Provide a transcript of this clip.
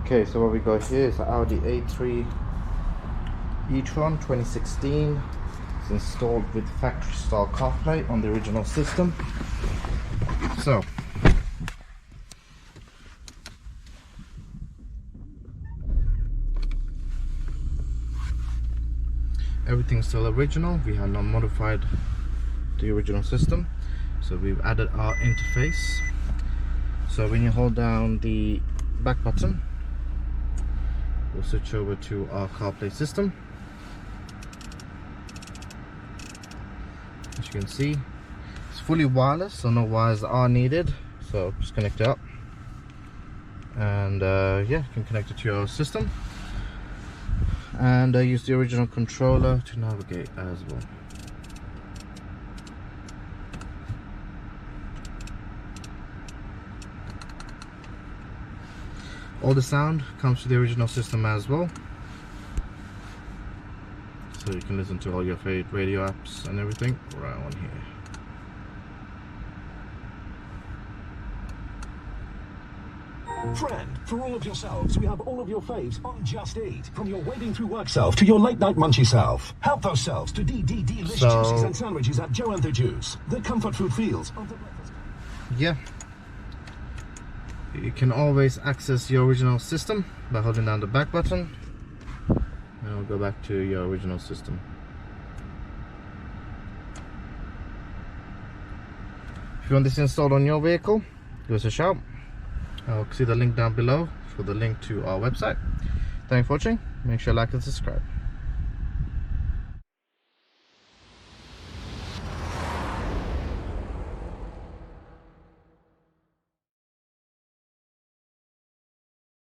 Okay, so what we got here is the Audi A3 E-Tron 2016. It's installed with factory style CarPlay on the original system. So everything's still original. We have not modified the original system, so we've added our interface. So when you hold down the back button, we'll switch over to our CarPlay system. As you can see, it's fully wireless, so no wires are needed. So just connect it up, and yeah, you can connect it to your system, and use the original controller to navigate as well. All the sound comes to the original system as well, so you can listen to all your favorite radio apps and everything right on here. Friend, for all of yourselves, we have all of your faves on Just Eat. From your wading through work self to your late night munchy self. Help those selves to delicious juices and sandwiches at Joe and the Juice. The comfort food feels of the breakfast. Yeah, you can always access your original system by holding down the back button, and we'll go back to your original system. If you want this installed on your vehicle, give us a shout. I'll see the link down below for the link to our website. Thanks for watching. Make sure to like and subscribe.